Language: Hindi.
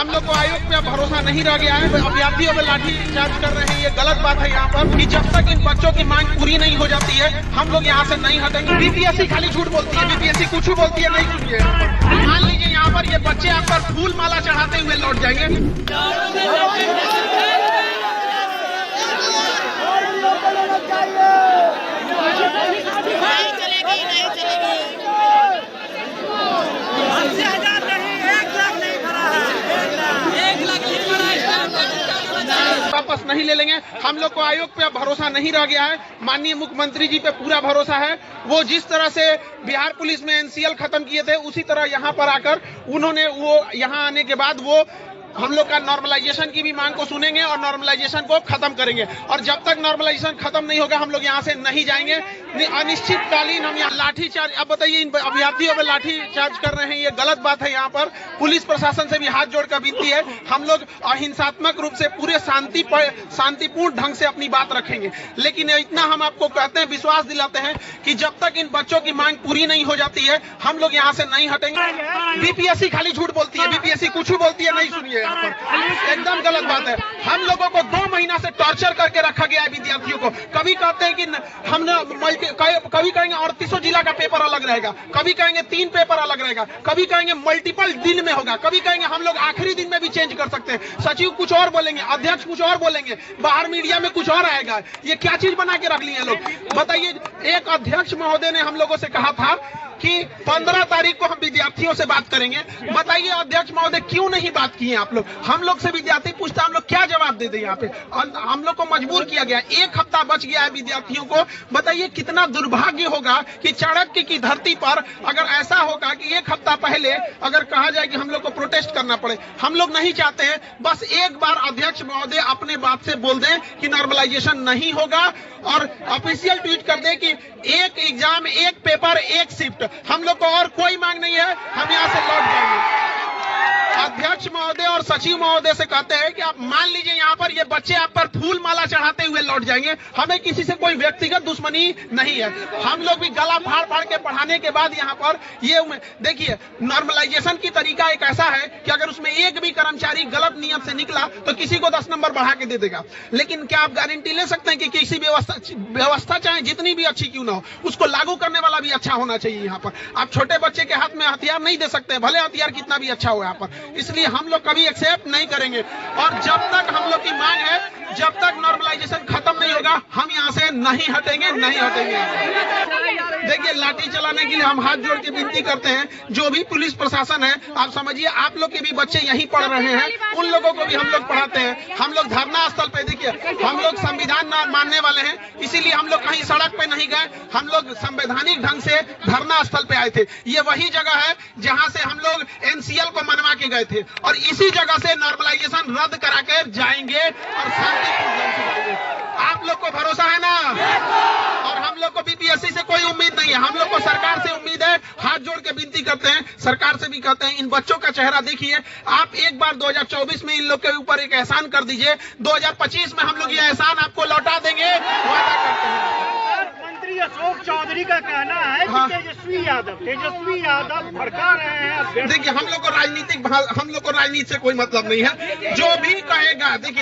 हम लोग को आयोग पे अब भरोसा नहीं रह गया है। अभ्यर्थियों पे लाठी चार्ज कर रहे हैं, ये गलत बात है यहाँ पर कि जब तक इन बच्चों की मांग पूरी नहीं हो जाती है हम लोग यहाँ से नहीं हटेंगे। बीपीएससी खाली झूठ बोलती है, बीपीएससी कुछ बोलती है, नहीं सुनिए यहाँ पर। मान लीजिए यहाँ पर ये बच्चे आप पर फूल माला चढ़ाते हुए लौट जाएंगे। वापस नहीं ले लेंगे। हम लोग को आयोग पे अब भरोसा नहीं रह गया है। माननीय मुख्यमंत्री जी पे पूरा भरोसा है। वो जिस तरह से बिहार पुलिस में एनसीएल खत्म किए थे उसी तरह यहाँ पर आकर उन्होंने वो यहाँ आने के बाद वो हम लोग का नॉर्मलाइजेशन की भी मांग को सुनेंगे और नॉर्मलाइजेशन को खत्म करेंगे। और जब तक नॉर्मलाइजेशन खत्म नहीं होगा हम लोग यहाँ से नहीं जाएंगे। अनिश्चितकालीन हम यहाँ लाठी चार्ज, अब बताइए इन अभ्यर्थियों पे लाठी चार्ज कर रहे हैं, ये गलत बात है। यहाँ पर पुलिस प्रशासन से भी हाथ जोड़कर विनती है, हम लोग अहिंसात्मक रूप से पूरे शांतिपूर्ण ढंग से अपनी बात रखेंगे। लेकिन इतना हम आपको कहते हैं, विश्वास दिलाते हैं कि जब तक इन बच्चों की मांग पूरी नहीं हो जाती है हम लोग यहाँ से नहीं हटेंगे। बीपीएससी खाली झूठ बोलती है, बीपीएससी कुछ बोलती है, नहीं सुनिए यहाँ पर, एकदम गलत बात है। हम लोगों को 2 महीना से टॉर्चर करके रखा गया है विद्यार्थियों को। कभी कहते हैं कि हमने कभी कहेंगे 38 जिला का पेपर अलग रहेगा, कभी कहेंगे 3 पेपर अलग रहेगा, कभी कहेंगे मल्टीपल दिन में होगा, कभी कहेंगे हम लोग आखिरी दिन में भी चेंज कर सकते हैं। सचिव कुछ और बोलेंगे, अध्यक्ष कुछ और बोलेंगे, बाहर मीडिया में कुछ और आएगा। ये क्या चीज बना के रख लिए लोग, बताइए। एक अध्यक्ष महोदय ने हम लोगों से कहा था कि 15 तारीख को हम विद्यार्थियों से बात करेंगे। बताइए अध्यक्ष महोदय क्यों नहीं बात किए आप लोग? हम लोग से विद्यार्थी पूछता, हम लोग क्या जवाब दे दें यहाँ पे? हम लोग को मजबूर किया गया, 1 हफ्ता बच गया है विद्यार्थियों को। बताइए कितना दुर्भाग्य होगा कि चाणक्य की धरती पर अगर ऐसा होगा कि 1 हफ्ता पहले अगर कहा जाए कि हम लोग को प्रोटेस्ट करना पड़े। हम लोग नहीं चाहते हैं। बस एक बार अध्यक्ष महोदय अपने बात से बोल दें कि नॉर्मलाइजेशन नहीं होगा और ऑफिशियल ट्वीट कर दें कि 1 एग्जाम 1 पेपर 1 शिफ्ट, हम लोग को और कोई मांग नहीं है, हम यहाँ से लौट जाएंगे। अध्यक्ष महोदय और सचिव महोदय से कहते हैं कि आप मान लीजिए यहाँ पर ये बच्चे आप पर फूल माला चढ़ाते हुए लौट जाएंगे। हमें किसी से कोई व्यक्तिगत दुश्मनी नहीं है। हम लोग भी गला फाड़ फाड़ के पढ़ाने के बाद यहाँ पर ये देखिए, नॉर्मलाइजेशन की तरीका एक ऐसा है कि अगर उसमें एक भी कर्मचारी गलत नियम से निकला तो किसी को 10 नंबर बढ़ा के दे देगा। लेकिन क्या आप गारंटी ले सकते हैं कि किसी व्यवस्था चाहे जितनी भी अच्छी क्यों ना हो, उसको लागू करने वाला भी अच्छा होना चाहिए। यहाँ पर आप छोटे बच्चे के हाथ में हथियार नहीं दे सकते, भले हथियार कितना भी अच्छा हो यहाँ पर। इसलिए हम लोग कभी एक्सेप्ट नहीं करेंगे। और जब तक हम लोग की मांग है, जब तक नॉर्मलाइजेशन खत्म नहीं होगा हम यहाँ से नहीं हटेंगे, नहीं हटेंगे। देखिए लाठी चलाने के लिए हम हाथ जोड़ के विनती करते हैं, जो भी पुलिस प्रशासन है, आप समझिए आप लोग के भी बच्चे यहीं पढ़ रहे हैं, उन लोगों को भी हम लोग पढ़ाते हैं। हम लोग धरना स्थल पे, देखिए हम लोग संविधान मानने वाले हैं, इसीलिए हम लोग कहीं सड़क पे नहीं गए, हम लोग संवैधानिक ढंग से धरना स्थल पे आए थे। ये वही जगह है जहां से हम लोग एनसीएल को मनवा के गए थे और इसी जगह से नॉर्मलाइजेशन रद्द करा कर जाएंगे और शांतिपूर्ण ढंग से जाएंगे। आप लोग को भरोसा है ना? और हम लोग को बीपीएससी से कोई उम्मीद नहीं है, हम लोग को सरकार से उम्मीद है। हाथ जोड़ के विनती करते हैं, सरकार से भी कहते हैं, इन बच्चों का चेहरा देखिए। आप एक बार 2024 में इन लोग के ऊपर एक एहसान कर दीजिए, 2025 में हम लोग ये एहसान आपको लौटा देंगे, वादा करते हैं। मंत्री अशोक चौधरी का कहना है कि तेजस्वी यादव भड़का रहे हैं। देखिए हम लोग को राजनीति से कोई मतलब नहीं है, जो भी कहेगा। देखिए